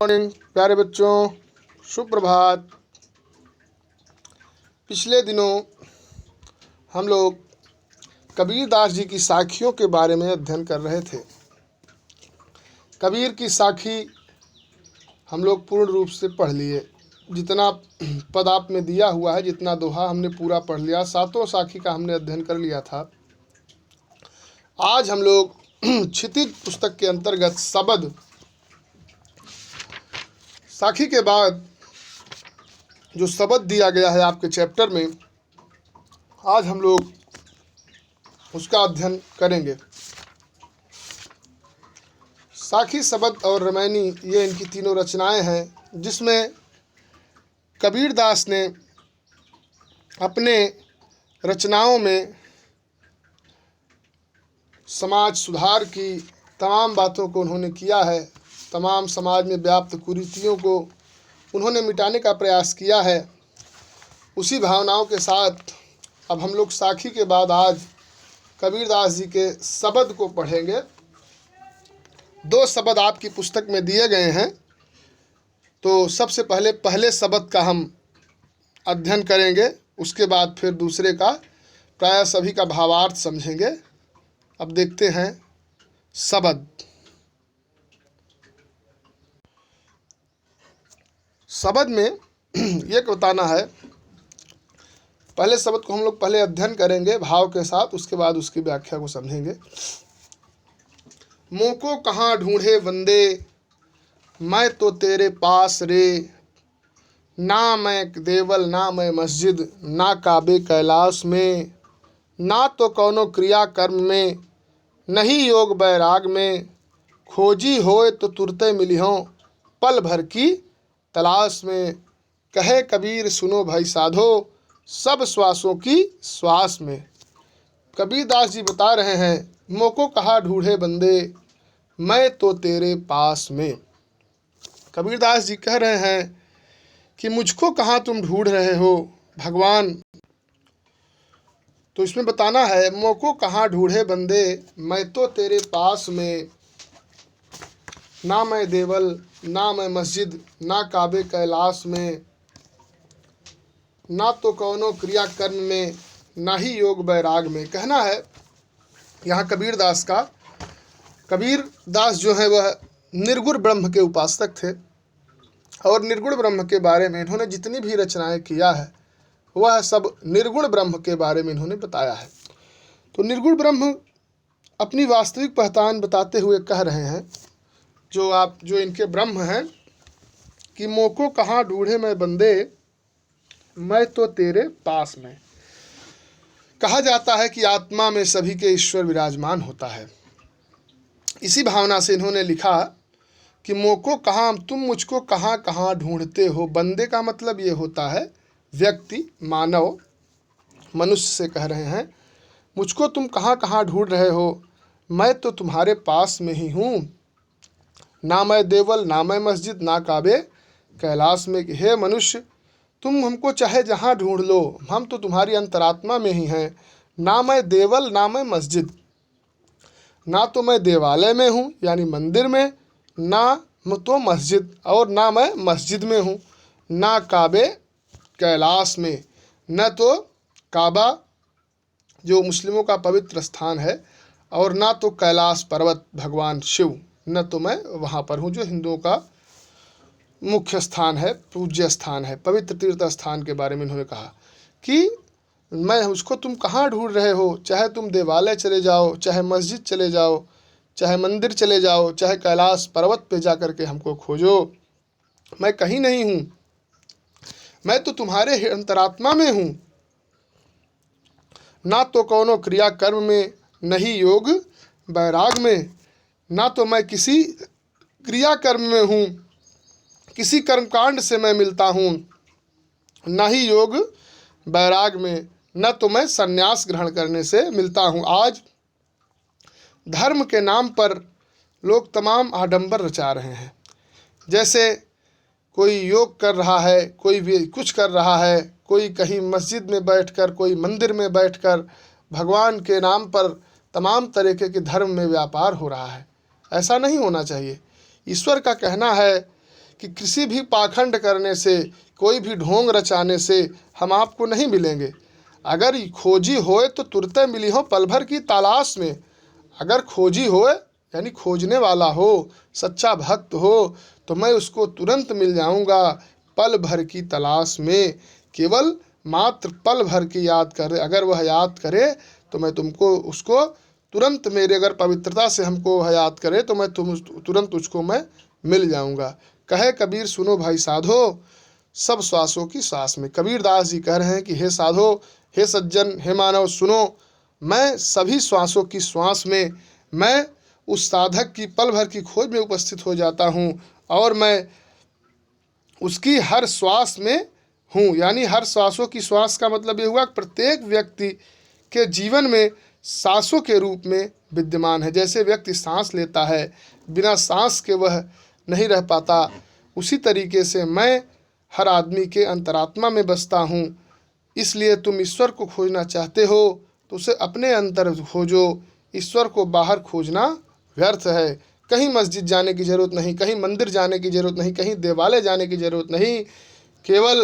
Morning प्यारे बच्चों, सुप्रभात। पिछले दिनों हम लोग कबीर दास जी की साखियों के बारे में अध्ययन कर रहे थे। कबीर की साखी हम लोग पूर्ण रूप से पढ़ लिए। जितना पद आप में दिया हुआ है, जितना दोहा हमने पूरा पढ़ लिया। सातों साखी का हमने अध्ययन कर लिया था। आज हम लोग क्षितिज पुस्तक के अंतर्गत शबद साखी के बाद जो शबद दिया गया है आपके चैप्टर में, आज हम लोग उसका अध्ययन करेंगे। साखी, शबद और रामायणी, ये इनकी तीनों रचनाएं हैं, जिसमें कबीर दास ने अपने रचनाओं में समाज सुधार की तमाम बातों को उन्होंने किया है। तमाम समाज में व्याप्त कुरीतियों को उन्होंने मिटाने का प्रयास किया है। उसी भावनाओं के साथ अब हम लोग साखी के बाद आज कबीर दास जी के शबद को पढ़ेंगे। दो शबद आपकी पुस्तक में दिए गए हैं, तो सबसे पहले शबद का हम अध्ययन करेंगे। उसके बाद फिर दूसरे का, प्रायः सभी का भावार्थ समझेंगे। अब देखते हैं शबद। शबद में ये बताना है, पहले शब्द को हम लोग पहले अध्ययन करेंगे भाव के साथ, उसके बाद उसकी व्याख्या को समझेंगे। मोको कहाँ ढूंढे बंदे, मैं तो तेरे पास रे। ना मैं देवल ना मैं मस्जिद, ना काबे कैलाश में। ना तो कौनो क्रिया कर्म में, नहीं योग बैराग में। खोजी होए तो तुरते मिलिहों, पल भर की तलाश में। कहे कबीर सुनो भाई साधो, सब श्वासों की श्वास में। कबीर दास जी बता रहे हैं, मोको कहाँ ढूंढे बंदे, मैं तो तेरे पास में। कबीर दास जी कह रहे हैं कि मुझको कहाँ तुम ढूंढ रहे हो भगवान। तो इसमें बताना है, मोको कहाँ ढूंढे बंदे, मैं तो तेरे पास में। ना मैं देवल ना मैं मस्जिद, ना काबे कैलाश में। ना तो कौनो क्रिया कर्म में, ना ही योग बैराग में। कहना है यहाँ कबीर दास का, कबीर दास जो है वह निर्गुण ब्रह्म के उपासक थे, और निर्गुण ब्रह्म के बारे में इन्होंने जितनी भी रचनाएं किया है वह सब निर्गुण ब्रह्म के बारे में इन्होंने बताया है। तो निर्गुण ब्रह्म अपनी वास्तविक पहचान बताते हुए कह रहे हैं, जो इनके ब्रह्म हैं, कि मोको कहाँ ढूंढे मैं बंदे, मैं तो तेरे पास में। कहा जाता है कि आत्मा में सभी के ईश्वर विराजमान होता है। इसी भावना से इन्होंने लिखा कि मोको कहाँ, तुम मुझको कहाँ कहाँ ढूंढते हो। बंदे का मतलब ये होता है व्यक्ति, मानव, मनुष्य से कह रहे हैं, मुझको तुम कहाँ कहाँ ढूंढ रहे हो, मैं तो तुम्हारे पास में ही हूँ। ना मैं देवल ना मैं मस्जिद, ना काबे कैलाश में। हे मनुष्य, तुम हमको चाहे जहाँ ढूंढ लो, हम तो तुम्हारी अंतरात्मा में ही हैं। ना मैं देवल ना मैं मस्जिद, ना तो मैं देवालय में हूँ यानी मंदिर में, ना तो मस्जिद, और ना मैं मस्जिद में हूँ। ना काबे कैलाश में, न तो काबा जो मुस्लिमों का पवित्र स्थान है, और ना तो कैलाश पर्वत भगवान शिव, न तो मैं वहाँ पर हूँ जो हिंदुओं का मुख्य स्थान है, पूज्य स्थान है, पवित्र तीर्थ स्थान के बारे में इन्होंने कहा कि मैं उसको तुम कहाँ ढूंढ रहे हो। चाहे तुम देवालय चले जाओ, चाहे मस्जिद चले जाओ, चाहे मंदिर चले जाओ, चाहे कैलाश पर्वत पे जा कर के हमको खोजो, मैं कहीं नहीं हूँ। मैं तो तुम्हारे अंतरात्मा में हूँ। ना तो कौनो क्रिया कर्म में, नहीं योग बैराग में। ना तो मैं किसी क्रिया कर्म में हूँ, किसी कर्मकांड से मैं मिलता हूँ, ना ही योग बैराग में। न तो मैं संन्यास ग्रहण करने से मिलता हूँ। आज धर्म के नाम पर लोग तमाम आडंबर रचा रहे हैं। जैसे कोई योग कर रहा है, कोई भी कुछ कर रहा है, कोई कहीं मस्जिद में बैठकर, कोई मंदिर में बैठकर भगवान के नाम पर तमाम तरीके के धर्म में व्यापार हो रहा है। ऐसा नहीं होना चाहिए। ईश्वर का कहना है कि किसी भी पाखंड करने से, कोई भी ढोंग रचाने से हम आपको नहीं मिलेंगे। अगर खोजी होए तो तुरंत मिली हो पल भर की तलाश में। अगर खोजी होए यानी खोजने वाला हो, सच्चा भक्त हो, तो मैं उसको तुरंत मिल जाऊंगा पल भर की तलाश में। केवल मात्र पल भर की याद करे, अगर वह याद करे तो मैं तुमको उसको तुरंत, मेरे अगर पवित्रता से हमको वह याद करे तो मैं तुरंत उसको मैं मिल जाऊंगा। कहे कबीर सुनो भाई साधो, सब श्वासों की श्वास में। कबीरदास जी कह रहे हैं कि हे साधो, हे सज्जन, हे मानव सुनो, मैं सभी श्वासों की श्वास में, मैं उस साधक की पल भर की खोज में उपस्थित हो जाता हूँ और मैं उसकी हर श्वास में हूँ। यानी हर श्वासों की श्वास का मतलब ये हुआ कि प्रत्येक व्यक्ति के जीवन में सांसों के रूप में विद्यमान है। जैसे व्यक्ति सांस लेता है, बिना सांस के वह नहीं रह पाता, उसी तरीके से मैं हर आदमी के अंतरात्मा में बसता हूँ। इसलिए तुम ईश्वर को खोजना चाहते हो तो उसे अपने अंदर खोजो, ईश्वर को बाहर खोजना व्यर्थ है। कहीं मस्जिद जाने की ज़रूरत नहीं, कहीं मंदिर जाने की ज़रूरत नहीं, कहीं देवालय जाने की ज़रूरत नहीं। केवल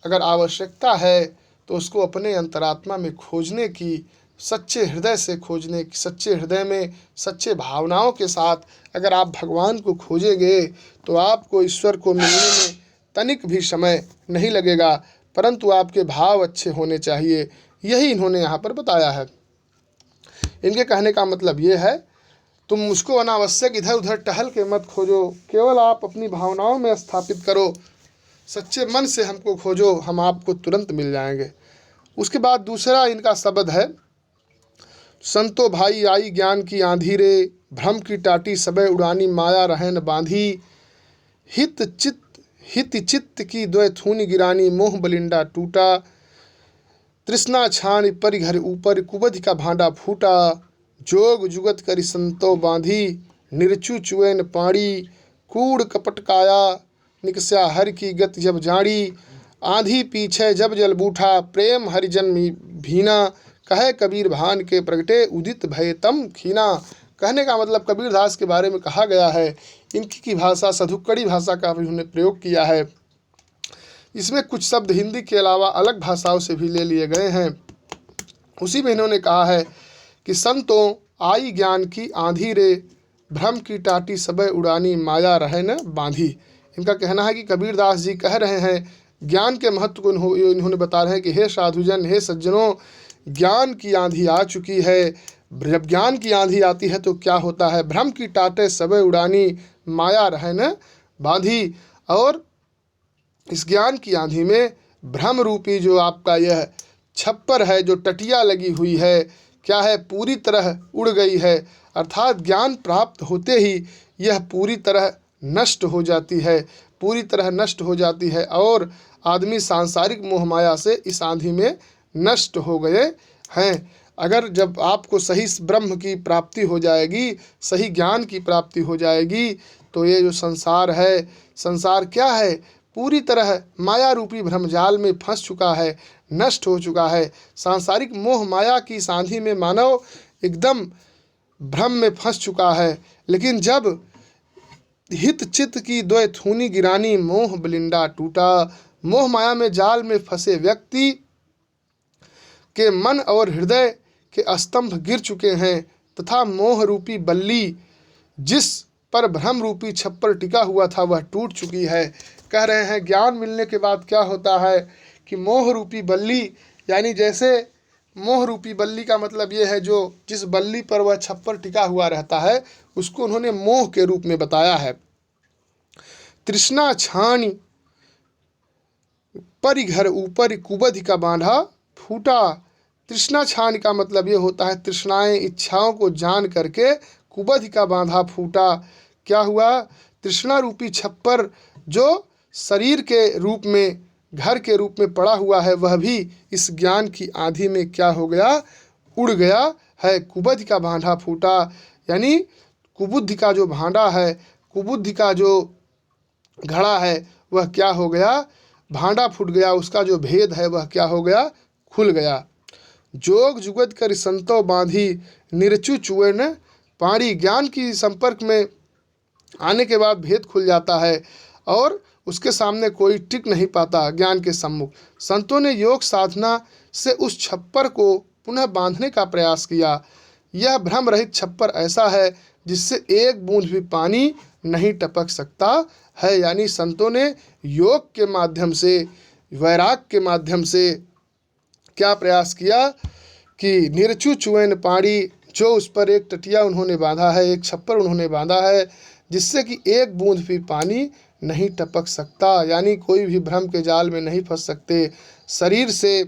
अगर आवश्यकता है तो उसको अपने अंतरात्मा में खोजने की, सच्चे हृदय से खोजने की, सच्चे हृदय में सच्चे भावनाओं के साथ अगर आप भगवान को खोजेंगे तो आपको ईश्वर को मिलने में तनिक भी समय नहीं लगेगा, परंतु आपके भाव अच्छे होने चाहिए। यही इन्होंने यहाँ पर बताया है। इनके कहने का मतलब ये है, तुम मुझको अनावश्यक इधर उधर टहल के मत खोजो, केवल आप अपनी भावनाओं में स्थापित करो, सच्चे मन से हमको खोजो, हम आपको तुरंत मिल जाएंगे। उसके बाद दूसरा इनका शब्द है, संतो भाई आई ज्ञान की आंधी रे, भ्रम की टाटी सबे उड़ानी माया रहन बांधी, हित चित्त की द्वय थूनी गिरानी मोह बलिंडा टूटा, तृष्णा छान परि घर ऊपर कुबध का भांडा फूटा, जोग जुगत करि संतो बांधी, निरचु चुएन पाड़ी, कूड़ कपट काया निकस्या हर की गति जब जाड़ी, आंधी पीछे जब जल बूठा, प्रेम हरिजन भीना, कहे कबीर भान के प्रगटे उदित भय तम खीना। कहने का मतलब कबीरदास के बारे में कहा गया है, इनकी की भाषा सधुक्कड़ी भाषा का भी उन्होंने प्रयोग किया है। इसमें कुछ शब्द हिंदी के अलावा अलग भाषाओं से भी ले लिए गए हैं। उसी में इन्होंने कहा है कि संतों आई ज्ञान की आंधी रे, भ्रम की टाटी सबे उड़ानी माया रहे न बांधी। इनका कहना है कि कबीरदास जी कह रहे हैं, ज्ञान के महत्व को इन्होंने बता रहे हैं कि हे साधुजन, हे सज्जनों, ज्ञान की आंधी आ चुकी है। जब ज्ञान की आंधी आती है तो क्या होता है, भ्रम की टाटे सबे उड़ानी माया रहे न बांधी। और इस ज्ञान की आंधी में भ्रम रूपी जो आपका यह छप्पर है, जो टटिया लगी हुई है, क्या है, पूरी तरह उड़ गई है। अर्थात ज्ञान प्राप्त होते ही यह पूरी तरह नष्ट हो जाती है, पूरी तरह नष्ट हो जाती है और आदमी सांसारिक मोह माया से इस आंधी में नष्ट हो गए हैं। अगर जब आपको सही ब्रह्म की प्राप्ति हो जाएगी, सही ज्ञान की प्राप्ति हो जाएगी, तो ये जो संसार है, संसार क्या है, पूरी तरह माया रूपी भ्रमजाल में फंस चुका है, नष्ट हो चुका है। सांसारिक मोह माया की सांधी में मानव एकदम भ्रम में फंस चुका है। लेकिन जब हित चित्त की द्वय थूनी गिरानी मोह बलिंडा टूटा, मोह माया में जाल में फंसे व्यक्ति के मन और हृदय के स्तंभ गिर चुके हैं तथा मोह रूपी बल्ली जिस पर भ्रम रूपी छप्पर टिका हुआ था वह टूट चुकी है। कह रहे हैं ज्ञान मिलने के बाद क्या होता है कि मोह रूपी बल्ली, यानी जैसे मोह रूपी बल्ली का मतलब ये है जो जिस बल्ली पर वह छप्पर टिका हुआ रहता है उसको उन्होंने मोह के रूप में बताया है। तृष्णा छानी परि घर ऊपर कुबध का बांधा फूटा। तृष्णा छान का मतलब ये होता है तृष्णाएं, इच्छाओं को जान करके कुबध का बांधा फूटा। क्या हुआ, तृष्णा रूपी छप्पर जो शरीर के रूप में, घर के रूप में पड़ा हुआ है, वह भी इस ज्ञान की आंधी में क्या हो गया, उड़ गया है। कुबध का बांधा फूटा, यानी कुबुद्धि का जो भांडा है, कुबुद्धि का जो घड़ा है, वह क्या हो गया, भांडा फूट गया, उसका जो भेद है वह क्या हो गया, खुल गया। जोग जुगत कर संतो बांधी निरचु चुएन पाड़ी। ज्ञान की संपर्क में आने के बाद भेद खुल जाता है और उसके सामने कोई टिक नहीं पाता ज्ञान के सम्मुख। संतों ने योग साधना से उस छप्पर को पुनः बांधने का प्रयास किया। यह भ्रम रहित छप्पर ऐसा है जिससे एक बूंद भी पानी नहीं टपक सकता है। यानी संतों ने योग के माध्यम से, वैराग के माध्यम से क्या प्रयास किया कि निरचु चुएन पाड़ी, जो उस पर एक टटिया उन्होंने बांधा है, एक छप्पर उन्होंने बांधा है जिससे कि एक बूंद भी पानी नहीं टपक सकता। यानी कोई भी भ्रम के जाल में नहीं फंस सकते। शरीर से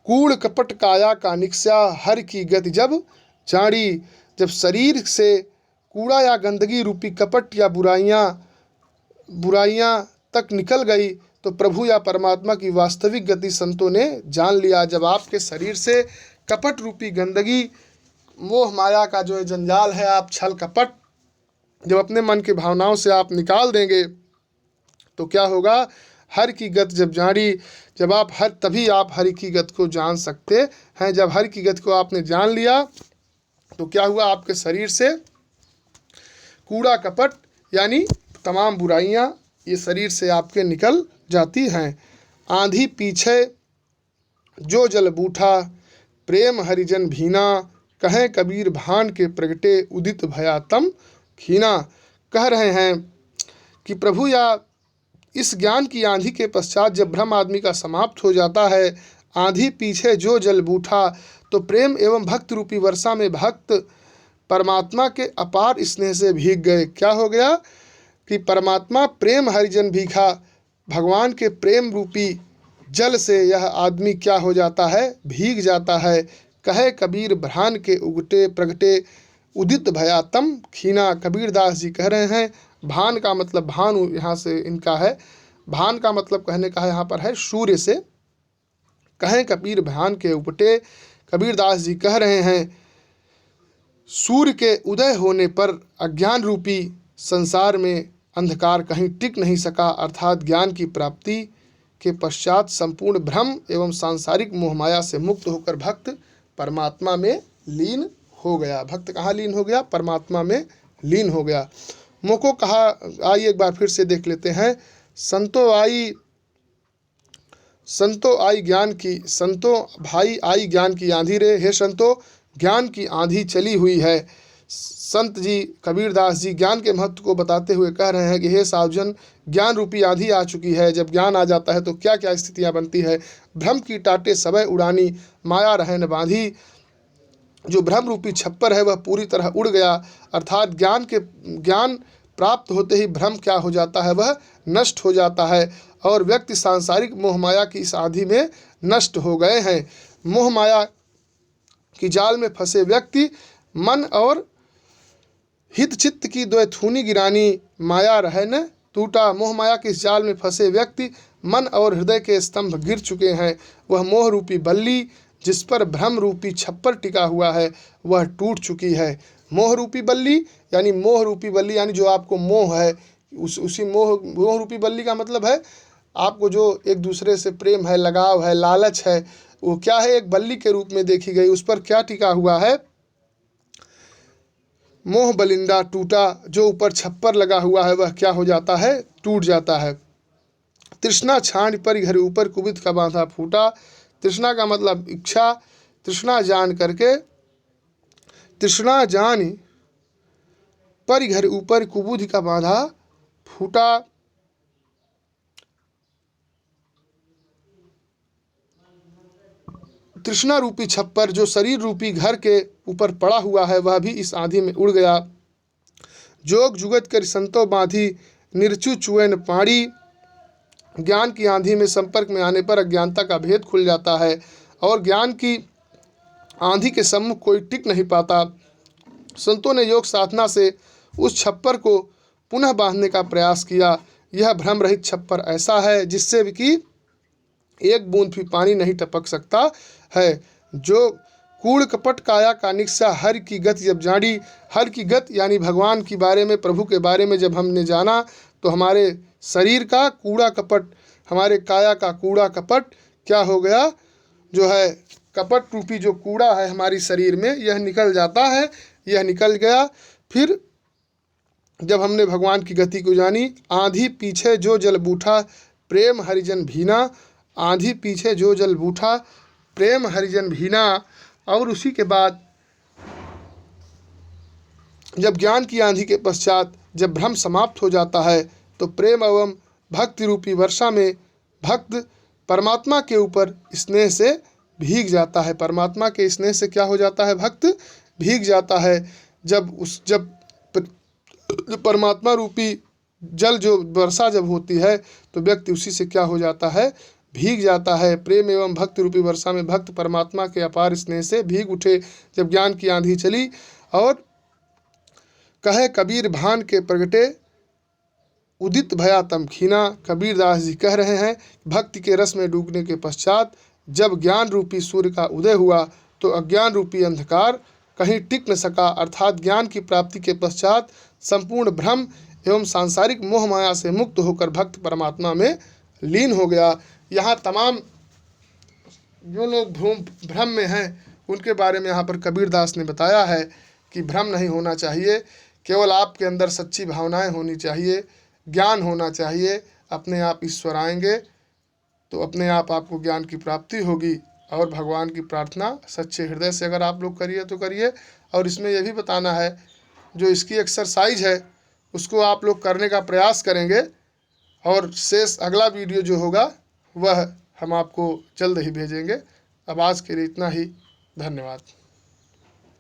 कूड़ कपट काया का निक्स्या हर की गति जब जाड़ी। जब शरीर से कूड़ा या गंदगी रूपी कपट या बुराइयां तक निकल गई तो प्रभु या परमात्मा की वास्तविक गति संतों ने जान लिया। जब आपके शरीर से कपट रूपी गंदगी, मोह माया का जो जंजाल है, आप छल कपट जब अपने मन की भावनाओं से आप निकाल देंगे तो क्या होगा, हर की गत जब जानी, जब आप तभी आप हरि की गत को जान सकते हैं। जब हरि की गत को आपने जान लिया तो क्या हुआ, आपके शरीर से कूड़ा कपट यानी तमाम बुराइयां ये शरीर से आपके निकल जाती हैं। आंधी पीछे जो जल बूठा, प्रेम हरिजन भीना, कहें कबीर भान के प्रगटे उदित भयातम खीना। कह रहे हैं कि प्रभु या इस ज्ञान की आंधी के पश्चात जब भ्रम आदमी का समाप्त हो जाता है, आंधी पीछे जो जल बूठा, तो प्रेम एवं भक्त रूपी वर्षा में भक्त परमात्मा के अपार स्नेह से भीग गए। क्या हो गया कि परमात्मा प्रेम हरिजन भीखा, भगवान के प्रेम रूपी जल से यह आदमी क्या हो जाता है, भीग जाता है। कहे कबीर भ्रान के उगटे प्रगटे उदित भयातम खीना। कबीरदास जी कह रहे हैं, भान का मतलब भानु यहाँ से इनका है, भान का मतलब कहने का है यहाँ पर है सूर्य से। कहें कबीर भान के उपटे, कबीरदास जी कह रहे हैं सूर्य के उदय होने पर अज्ञान रूपी संसार में अंधकार कहीं टिक नहीं सका, अर्थात ज्ञान की प्राप्ति के पश्चात संपूर्ण भ्रम एवं सांसारिक मोहमाया से मुक्त होकर भक्त परमात्मा में लीन हो गया। भक्त कहाँ लीन हो गया, परमात्मा में लीन हो गया। मोको कहा, आइए एक बार फिर से देख लेते हैं। संतो आई ज्ञान की, संतो भाई आई ज्ञान की आंधी रे, हे संतो ज्ञान की आंधी चली हुई है। संत जी कबीरदास जी ज्ञान के महत्व को बताते हुए कह रहे हैं कि हे सावजन, ज्ञान रूपी आंधी आ चुकी है। जब ज्ञान आ जाता है तो क्या क्या स्थितियां बनती है। भ्रम की टाटे सबे उड़ानी, माया रहन बांधी। जो भ्रम रूपी छप्पर है वह पूरी तरह उड़ गया, अर्थात ज्ञान प्राप्त होते ही भ्रम क्या हो जाता है, वह नष्ट हो जाता है और व्यक्ति सांसारिक मोहमाया की इस आंधी में नष्ट हो गए हैं। मोहमाया की जाल में फंसे व्यक्ति मन और हित चित्त की द्वैथूनी गिरानी, माया रहे न टूटा। मोह माया के इस जाल में फंसे व्यक्ति मन और हृदय के स्तंभ गिर चुके हैं। वह मोह रूपी बल्ली जिस पर भ्रम रूपी छप्पर टिका हुआ है वह टूट चुकी है। मोह रूपी बल्ली यानी जो आपको मोह है, उसी मोह रूपी बल्ली का मतलब है आपको जो एक दूसरे से प्रेम है, लगाव है, लालच है, वो क्या है, एक बल्ली के रूप में देखी गई। उस पर क्या टिका हुआ है, मोह बलिंदा टूटा। जो ऊपर छप्पर लगा हुआ है वह क्या हो जाता है, टूट जाता है। तृष्णा छांड पर घर ऊपर कुबित का बांधा फूटा। तृष्णा का मतलब इच्छा, तृष्णा जान करके, तृष्णा जान पर घर ऊपर कुबुध का बांधा फूटा। तृष्णा रूपी छप्पर जो शरीर रूपी घर के ऊपर पड़ा हुआ है वह भी इस आंधी में उड़ गया। जोग जुगत कर संतो बांधी, निरचु चुएन पाड़ी। ज्ञान की आंधी में संपर्क में आने पर अज्ञानता का भेद खुल जाता है और ज्ञान की आंधी के सम्मुख कोई टिक नहीं पाता। संतों ने योग साधना से उस छप्पर को पुनः बांधने का प्रयास किया। यह भ्रम रहित छप्पर ऐसा है जिससे कि एक बूंद भी पानी नहीं टपक सकता है। जो कूड़ कपट काया का निक्सा हर की गत जब जानी। हर की गत यानी भगवान के बारे में, प्रभु के बारे में जब हमने जाना तो हमारे शरीर का कूड़ा कपट, हमारे काया का कूड़ा कपट क्या हो गया, जो है कपट रूपी जो कूड़ा है हमारी शरीर में, यह निकल जाता है, यह निकल गया। फिर जब हमने भगवान की गति को जानी, आंधी पीछे जो जल बूठा, प्रेम हरिजन भीना। आंधी पीछे जो जल बूठा, प्रेम हरिजन भीना। और उसी के बाद जब ज्ञान की आंधी के पश्चात जब भ्रम समाप्त हो जाता है, तो प्रेम एवं भक्ति रूपी वर्षा में भक्त परमात्मा के ऊपर स्नेह से भीग जाता है। परमात्मा के स्नेह से क्या हो जाता है? भक्त भीग जाता है। जब परमात्मा रूपी जल जो वर्षा जब होती है, तो व्यक्ति उसी से क्या हो जाता है? भीग जाता है। प्रेम एवं भक्ति रूपी वर्षा में भक्त परमात्मा के अपार स्नेह से भीग उठे। जब ज्ञान की आंधी चली और कहे कबीर भान के प्रगटे, उदित भया तम खीना। कबीरदास जी कह रहे हैं, भक्ति के रस में डूबने के पश्चात जब ज्ञान रूपी सूर्य का उदय हुआ, तो अज्ञान रूपी अंधकार कहीं टिक न सका। अर्थात ज्ञान की प्राप्ति के पश्चात संपूर्ण भ्रम एवं सांसारिक मोह माया से मुक्त होकर भक्त परमात्मा में लीन हो गया। यहाँ तमाम जो लोग भ्रम में हैं, उनके बारे में यहाँ पर कबीरदास ने बताया है कि भ्रम नहीं होना चाहिए, केवल आपके अंदर सच्ची भावनाएं होनी चाहिए, ज्ञान होना चाहिए। अपने आप ईश्वर आएंगे तो अपने आप आपको ज्ञान की प्राप्ति होगी। और भगवान की प्रार्थना सच्चे हृदय से अगर आप लोग करिए तो करिए। और इसमें यह भी बताना है, जो इसकी एक्सरसाइज है उसको आप लोग करने का प्रयास करेंगे, और शेष अगला वीडियो जो होगा वह हम आपको जल्द ही भेजेंगे। अब आज के लिए इतना ही। धन्यवाद।